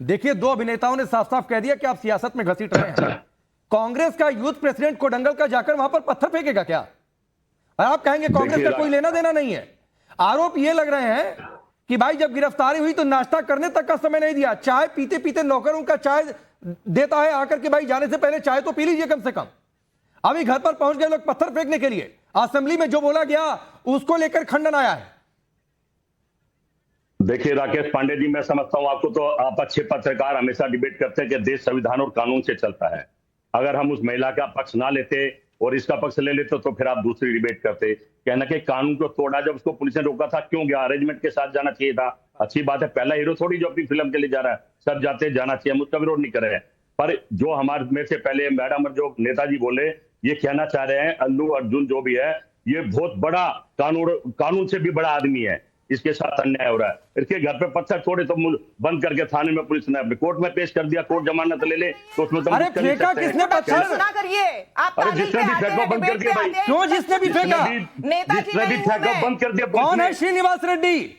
देखिए, दो अभिनेताओं ने साफ साफ कह दिया कि आप सियासत में घसीट रहे हैं। कांग्रेस का यूथ प्रेसिडेंट कोडंगल का जाकर वहां पर पत्थर फेंकेगा क्या? और आप कहेंगे कांग्रेस का कोई लेना देना नहीं है। आरोप ये लग रहे हैं कि भाई जब गिरफ्तारी हुई तो नाश्ता करने तक का समय नहीं दिया, चाय पीते पीते नौकर उनका चाय देता है आकर के, भाई जाने से पहले चाय तो पी लीजिए कम से कम। अभी घर पर पहुंच गए लोग पत्थर फेंकने के लिए। असेंबली में जो बोला गया उसको लेकर खंडन आया है। देखिए राकेश पांडे जी, मैं समझता हूं आपको, तो आप अच्छे पत्रकार हमेशा डिबेट करते हैं कि देश संविधान और कानून से चलता है। अगर हम उस महिला का पक्ष ना लेते और इसका पक्ष ले लेते तो फिर आप दूसरी डिबेट करते। कहना कि कानून को तोड़ा, जब उसको पुलिस ने रोका था क्यों गया? अरेंजमेंट के साथ जाना चाहिए था। अच्छी बात है, पहला हीरो थोड़ी जो अपनी फिल्म के लिए जा रहा है, सब जाते जाना चाहिए, हम उसका विरोध नहीं कर रहे हैं। पर जो हमारे में से पहले मैडम और जो नेताजी बोले, ये कहना चाह रहे हैं अल्लू अर्जुन जो भी है ये बहुत बड़ा कानून से भी बड़ा आदमी है, इसके साथ अन्याय हो रहा है। इसके घर पे पत्थर छोड़े तो बंद करके थाने में पुलिस ने अपने कोर्ट में पेश कर दिया, कोर्ट जमानत ले ले तो उसमें तो अरे फेंका किसने पत्थर? सुना करिए आप। अरे जिसने भी फेंको बंद कर दिया भाई। क्यों जिसने भी फेंका? जिसने भी फेंको बंद कर दिया। कौन है श्रीनिवास रेड्डी?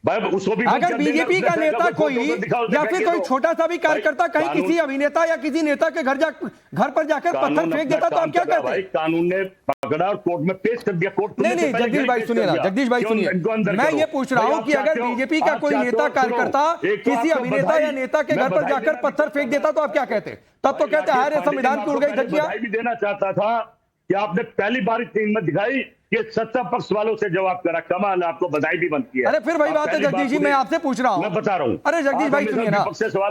उसको भी अगर बीजेपी का नेता कोई या फिर कोई छोटा सा भी कार्यकर्ता कहीं किसी अभिनेता या किसी नेता के घर पर जाकर पत्थर फेंक देता तो आप क्या करते? कानून ने पकड़ा और कोर्ट में पेश कर दिया। कोर्ट नहीं, जगदीश भाई सुनिए ना, जगदीश भाई सुनिए, मैं ये पूछ रहा हूं कि अगर बीजेपी का कोई नेता कार्यकर्ता किसी अभिनेता या नेता के घर पर जाकर पत्थर फेंक देता तो आप क्या कहते? तब तो कहते हैं संविधान की उड़ गई धज्जियां। भी देना चाहता था कि आपने पहली बार इतनी हिम्मत दिखाई कि सत्ता पक्ष वालों से जवाब करा। कमाल, आपको बधाई भी बनती है। अरे फिर वही बात है जगदीश जी, मैं आपसे पूछ रहा हूं, मैं बता रहा हूं। अरे जगदीश भाई सुनिए ना,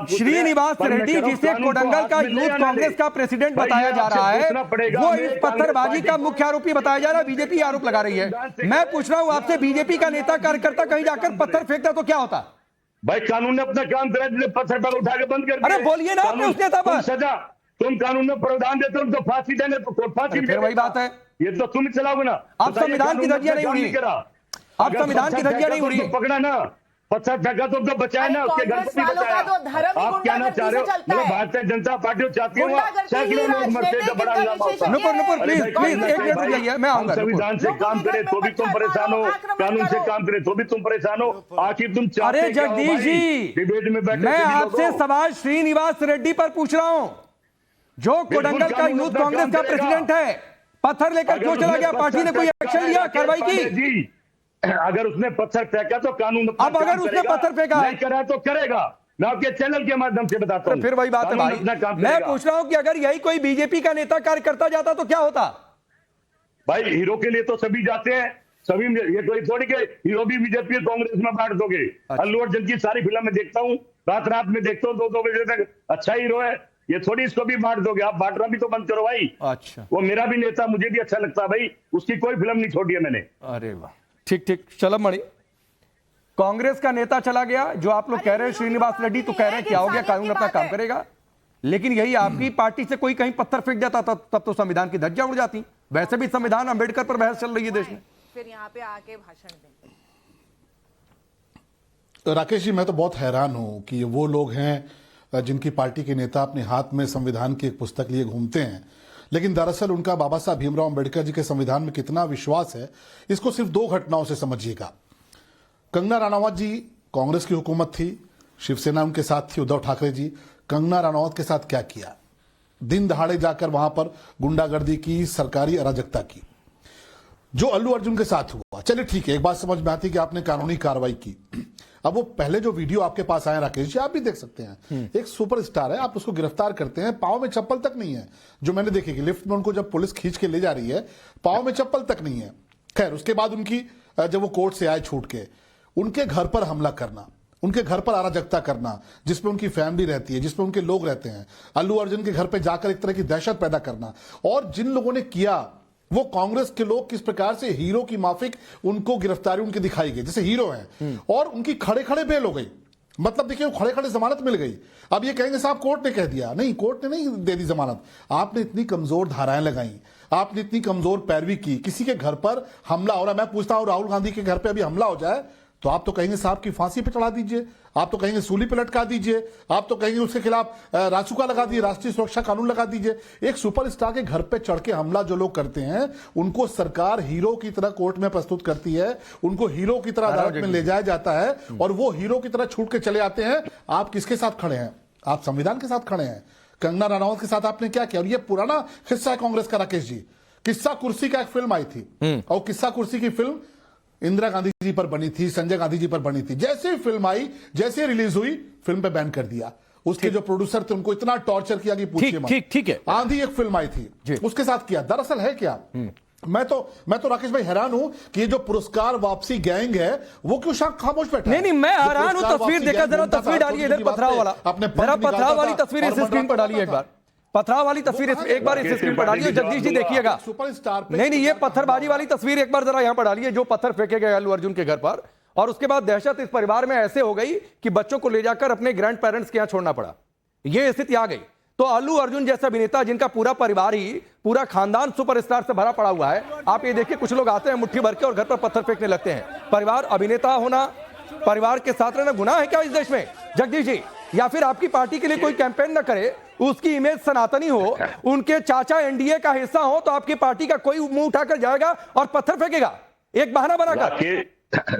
श्रीनिवास रेड्डी जिसे कोडंगल का यूथ कांग्रेस का प्रेसिडेंट बताया जा रहा है, वो इस पत्थरबाजी का मुख्य आरोपी बताया जा रहा है। बीजेपी आरोप लगा रही है। मैं पूछ रहा हूं आपसे, बीजेपी का नेता कार्यकर्ता कहीं जाकर पत्थर फेंकता तो क्या होता? भाई कानून ने अपना काम करा, पत्थर पर उठा के बंद कर दिया। अरे बोलिए ना आपने उस नेता पर। सजा तुम कानून में प्रावधान देते हो तो फांसी देने तो कोर्ट फांसी। फिर वही बात है, ये तो तुम ही चलाओगे ना। आप संविधान की धज्जियां नहीं उड़ी, आप संविधान की धज्जियां नहीं उड़ी। पकड़ा ना, पत्थर फेंका तो बचाया ना, उसके घर को भी बचाया। आप कहना चाह रहे हो भारतीय जनता पार्टी चाहती है सैकड़ों लोग मरते तो बड़ा हंगामा होता। नुपुर प्लीज एक मिनट रुक जाइए, मैं आऊंगा। संविधान से काम करे तो भी तुम परेशान हो, कानून से काम करे तो भी तुम परेशान हो। आखिर तुम चाहते अरे जगदीश जी, डिबेट में बैठे मैं आपसे सवाल श्रीनिवास रेड्डी पर पूछ रहा हूं, जो कोडंगल का यूथ कांग्रेस का प्रेसिडेंट है, पत्थर लेकर क्यों चला गया? पार्टी ने कोई एक्शन लिया, कार्रवाई की? अगर उसने पत्थर फेंका तो कानून अब अगर उसने पत्थर फेंका नहीं करा तो करेगा। मैं आपके चैनल के माध्यम से बताता हूं। फिर वही बात है भाई, मैं पूछ रहा हूं कि अगर यही कोई बीजेपी का नेता कार्यकर्ता जाता तो क्या होता? भाई हीरो के लिए तो सभी जाते हैं, सभी। ये कोई थोड़ी के हीरो भी बीजेपी कांग्रेस में बांट दोगे। अल्लू अर्जुन की सारी फिल्म में देखता हूँ, रात में देखता हूँ, 2 बजे तक अच्छा हीरो है, ये थोड़ी इसको भी बांट दोगे। आप बांटना भी तो बंद करो भाई। अच्छा, वो मेरा भी नेता, मुझे भी अच्छा लगता है भाई, उसकी कोई फिल्म नहीं छोड़ी है मैंने। अरे वाह, ठीक चलो मणि, कांग्रेस का नेता चला गया, जो आप लोग कह रहे हैं श्रीनिवास रेड्डी, तो कह रहे हैं क्या हो गया, कानून अपना काम करेगा। लेकिन यही आपकी पार्टी से कोई कहीं पत्थर फेंक देता तब तो संविधान की धज्जियां उड़ जाती। वैसे भी संविधान अंबेडकर पर बहस चल रही है देश में। फिर यहाँ पे आके भाषण दें। राकेश जी, मैं तो बहुत हैरान हूं कि वो लोग हैं जिनकी पार्टी के नेता अपने हाथ में संविधान की एक पुस्तक लिए घूमते हैं, लेकिन दरअसल उनका बाबा साहब भीमराव अंबेडकर जी के संविधान में कितना विश्वास है, इसको सिर्फ 2 घटनाओं से समझिएगा। कंगना रनावत जी, कांग्रेस की हुकूमत थी, शिवसेना उनके साथ थी, उद्धव ठाकरे जी, कंगना रनावत के साथ क्या किया? दिन दहाड़े जाकर वहां पर गुंडागर्दी की, सरकारी अराजकता की। जो अल्लू अर्जुन के साथ हुआ, चलिए ठीक है, एक बात समझ में आती है कि आपने कानूनी कार्रवाई की। अब वो पहले जो वीडियो आपके पास आए राकेश जी, आप भी देख सकते हैं, एक सुपरस्टार है, आप उसको गिरफ्तार करते हैं, पांव में चप्पल तक नहीं है। जो मैंने देखी कि लिफ्ट में उनको जब पुलिस खींच के ले जा रही है, पांव में चप्पल तक नहीं है। खैर, उसके बाद उनकी जब वो कोर्ट से आए छूट के, उनके घर पर हमला करना, उनके घर पर अराजकता करना, जिसमें उनकी फैमिली रहती है, जिसमें उनके लोग रहते हैं, अल्लू अर्जुन के घर पर जाकर एक तरह की दहशत पैदा करना, और जिन लोगों ने किया, वो कांग्रेस के लोग किस प्रकार से हीरो की माफिक उनको गिरफ्तारी उनकी दिखाई गई, जैसे हीरो हैं, और उनकी खड़े खड़े बेल हो गई। मतलब देखिए, वो खड़े खड़े जमानत मिल गई। अब ये कहेंगे साहब कोर्ट ने कह दिया, नहीं, कोर्ट ने नहीं दे दी जमानत। आपने इतनी कमजोर धाराएं लगाई, आपने इतनी कमजोर पैरवी की, किसी के घर पर हमला हो रहा है। मैं पूछता हूं, राहुल गांधी के घर पर अभी हमला हो जाए तो आप तो कहेंगे साहब की फांसी पे चढ़ा दीजिए, आप तो कहेंगे सूली पे लटका दीजिए, आप तो कहेंगे उसके खिलाफ रासुका लगा दीजिए, राष्ट्रीय सुरक्षा कानून लगा दीजिए। एक सुपरस्टार के घर पे चढ़ के हमला जो लोग करते हैं उनको सरकार हीरो की तरह कोर्ट में प्रस्तुत करती है, उनको हीरो की तरह अदालत में ले जाया जाता है और वो हीरो की तरह छूट के चले आते हैं। आप किसके साथ खड़े हैं? आप संविधान के साथ खड़े हैं। कंगना रनौत के साथ आपने क्या किया? और ये पुराना किस्सा है कांग्रेस का, राकेश जी। किस्सा कुर्सी का एक फिल्म आई थी और किस्सा कुर्सी की फिल्म इंदिरा गांधी जी पर बनी थी, संजय गांधी जी पर बनी थी। जैसे ही फिल्म आई, जैसे रिलीज हुई, फिल्म पे बैन कर दिया। उसके जो प्रोड्यूसर थे उनको इतना टॉर्चर किया कि पूछिए मत। ठीक है। आंधी एक फिल्म आई थी, उसके साथ किया। दरअसल है क्या, मैं तो राकेश भाई हैरान हूं कि ये जो पुरस्कार वापसी गैंग है वो क्यों खामोश बैठा है? नहीं, मैं हैरान हूं। तस्वीर देखा, जरा तस्वीर डालिए इधर, पथराव वाला, जरा पथराव वाली तस्वीर इस स्क्रीन पर डालिए एक बार। पथराव वाली तस्वीर एक बार इस स्क्रीन पर डालिए, जगदीश जी देखिएगा। सुपरस्टार नहीं, ये पत्थरबाजी वाली तस्वीर एक बार जरा यहां पर डालिए, जो पत्थर फेंके गए अल्लू अर्जुन के घर पर। और उसके बाद दहशत इस परिवार में ऐसे हो गई कि बच्चों को ले जाकर अपने ग्रैंड पेरेंट्स के यहां छोड़ना पड़ा। ये स्थिति आ गई। तो अल्लू अर्जुन जैसा अभिनेता जिनका पूरा परिवार ही, पूरा खानदान सुपरस्टार से भरा पड़ा हुआ है, आप ये देखिए कुछ लोग आते हैं मुट्ठी भर के और घर पर पत्थर फेंकने लगते हैं। परिवार, अभिनेता होना, परिवार के साथ रहना गुनाह है क्या इस देश में जगदीश जी? या फिर आपकी पार्टी के लिए कोई कैंपेन न करे, उसकी इमेज सनातनी हो, उनके चाचा एनडीए का हिस्सा हो, तो आपकी पार्टी का कोई मुंह उठाकर जाएगा और पत्थर फेंकेगा एक बहाना बनाकर?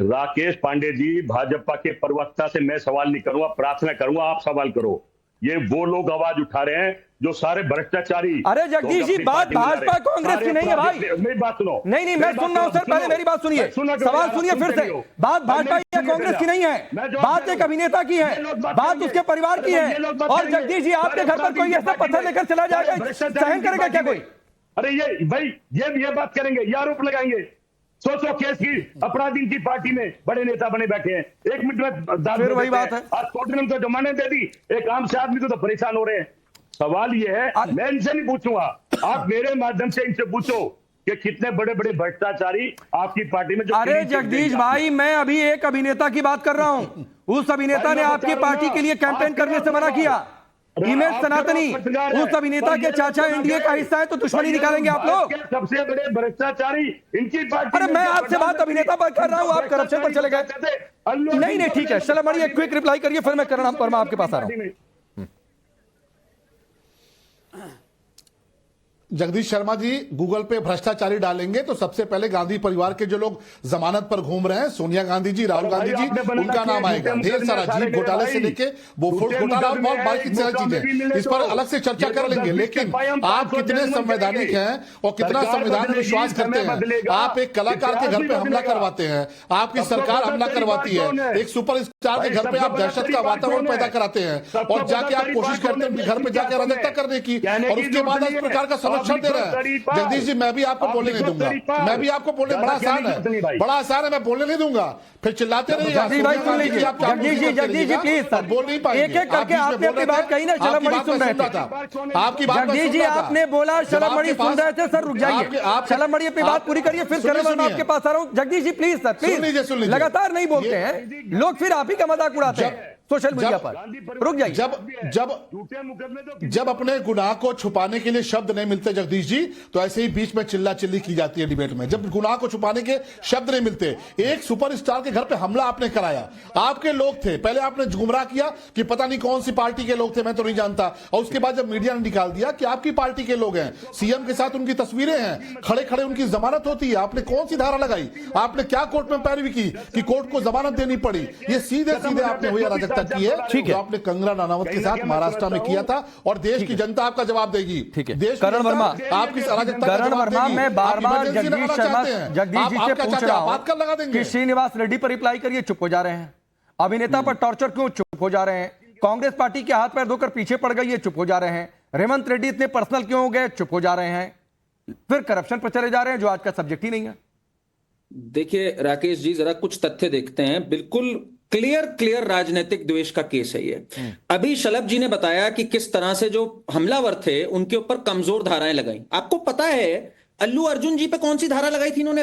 राकेश पांडे जी, भाजपा के प्रवक्ता से मैं सवाल नहीं करूंगा, प्रार्थना करूंगा आप सवाल करो। ये वो लोग आवाज उठा रहे हैं जो सारे भ्रष्टाचारी। अरे जगदीश जी, बात भाजपा कांग्रेस की नहीं है भाई। मेरी बात सुनो। नहीं, मैं सुन रहा हूं सर, पहले मेरी बात सुनिए, सवाल सुनिए फिर से। बात भाजपा या कांग्रेस की नहीं है, बात एक अभिनेता की है, बात उसके परिवार की है। और जगदीश जी, आपके घर पर कोई ऐसा पत्थर लेकर चला जाएगा, सहन करेगा क्या कोई? अरे ये भाई, ये बात करेंगे, ये आरोप लगाएंगे। सोचो केस की अपराधी की पार्टी में बड़े नेता बने बैठे हैं, 1 मिनट में फिर वही बात है। आज कोर्ट ने तो जमानत दे दी, एक आम से आदमी को तो परेशान हो रहे हैं। सवाल ये है, मैं इनसे नहीं पूछूंगा, आप मेरे माध्यम से इनसे पूछो कि कितने बड़े बड़े भ्रष्टाचारी आपकी पार्टी में जो। अरे जगदीश भाई, मैं अभी एक अभिनेता की बात कर रहा हूं। उस अभिनेता ने आपकी पार्टी के लिए कैंपेन करने से मना किया। इमेज सनातनी, उस अभिनेता के चाचा एनडीए का हिस्सा है, तो दुश्मनी निकालेंगे आप लोग? सबसे बड़े भ्रष्टाचारी इनकी पार्टी। अरे मैं आपसे बात अभिनेता पर कर रहा हूं, आप करप्शन पर चले गए। नहीं, ठीक है, शलम मणि एक क्विक रिप्लाई करिए, फिर मैं करण वर्मा आपके पास आ रहा हूं। जगदीश शर्मा जी गूगल पे भ्रष्टाचारी डालेंगे तो सबसे पहले गांधी परिवार के जो लोग जमानत पर घूम रहे हैं, सोनिया गांधी जी, राहुल गांधी जी, उनका नाम आएगा। ढेर सारा जीप घोटाले से लेके बोफोर्स घोटाला और बहुत बाकी सारी चीजें, इस पर अलग से चर्चा कर लेंगे। लेकिन आप कितने संवैधानिक हैं और कितना संविधान में विश्वास करते हैं? आप एक कलाकार के घर पे हमला करवाते हैं, आपकी सरकार हमला करवाती है, एक सुपरस्टार के घर पे आप दहशत का वातावरण पैदा कराते हैं और जाके आप कोशिश करते हैं घर पे जाके अराजकता करने की, और उसके बाद इस प्रकार का संरक्षण दे रहे हैं। जगदीश जी, मैं भी आपको बोलने नहीं दूंगा, मैं भी आपको बोलने, बड़ा आसान है, बड़ा आसान है, मैं बोलने नहीं दूंगा, फिर चिल्लाते रहिए। जगदीश भाई सुन लीजिए, जगदीश जी प्लीज सर, बोल नहीं पाएंगे। एक एक करके आपने अपनी बात कही ना, शलम मणि सुन रहे थे आपकी बात। जगदीश जी आपने बोला शलम मणि सुन रहे थे, सर रुक जाइए, शलम मणि अपनी बात पूरी करिए, फिर करण वर्मा आपके पास आ रहा हूं। Jagdish ji please sir, please, लगातार नहीं बोलते हैं लोग, फिर आप ही का मजाक उड़ाते हैं सोशल मीडिया पर। रुक जाइए। जब अपने गुनाह को छुपाने के लिए शब्द नहीं मिलते जगदीश जी, तो ऐसे ही बीच में चिल्ला चिल्ली की जाती है डिबेट में। जब गुनाह को छुपाने के शब्द नहीं मिलते, एक सुपरस्टार के घर पे हमला आपने कराया, आपके लोग थे, पहले आपने गुमराह किया कि पता नहीं कौन सी पार्टी के लोग थे, मैं तो नहीं जानता, और उसके बाद जब मीडिया ने निकाल दिया कि आपकी पार्टी के लोग हैं, सीएम के साथ उनकी तस्वीरें हैं, खड़े खड़े उनकी जमानत होती है, आपने कौन सी धारा लगाई, आपने क्या कोर्ट में पैरवी की कि कोर्ट को जमानत देनी पड़ी? ये सीधे सीधे आपने वही अराजकता की है जो आपने कंगना रनौत के साथ महाराष्ट्र में किया था, और देश की जनता आपका जवाब देगी। ठीक है, देश करण वर्मा, आपकी अराजकता का करण जवाब वर्मा, देगी। मैं बार बार आप जगदीश शर्मा, जगदीश जी से पूछ रहा हूं कि श्रीनिवास रेड्डी पर रिप्लाई करिए, चुप हो जा रहे हैं। अभिनेता पर टॉर्चर क्यों, चुप हो जा रहे हैं। कांग्रेस पार्टी के हाथ पैर धोकर पीछे पड़ गई है, चुप हो जा रहे हैं। रेवंत रेड्डी इतने पर्सनल क्यों हो गए, चुप हो जा रहे हैं। फिर करप्शन पर चले जा रहे हैं जो आज का सब्जेक्ट ही नहीं है। देखिए राकेश जी, जरा कुछ तथ्य देखते हैं। बिल्कुल क्लियर राजनीतिक द्वेष का केस है ये। अभी शलभ जी ने बताया कि किस तरह से जो हमलावर थे उनके ऊपर कमजोर धाराएं लगाई। आपको पता है अल्लू अर्जुन जी पे कौन सी धारा लगाई थी इन्होंने?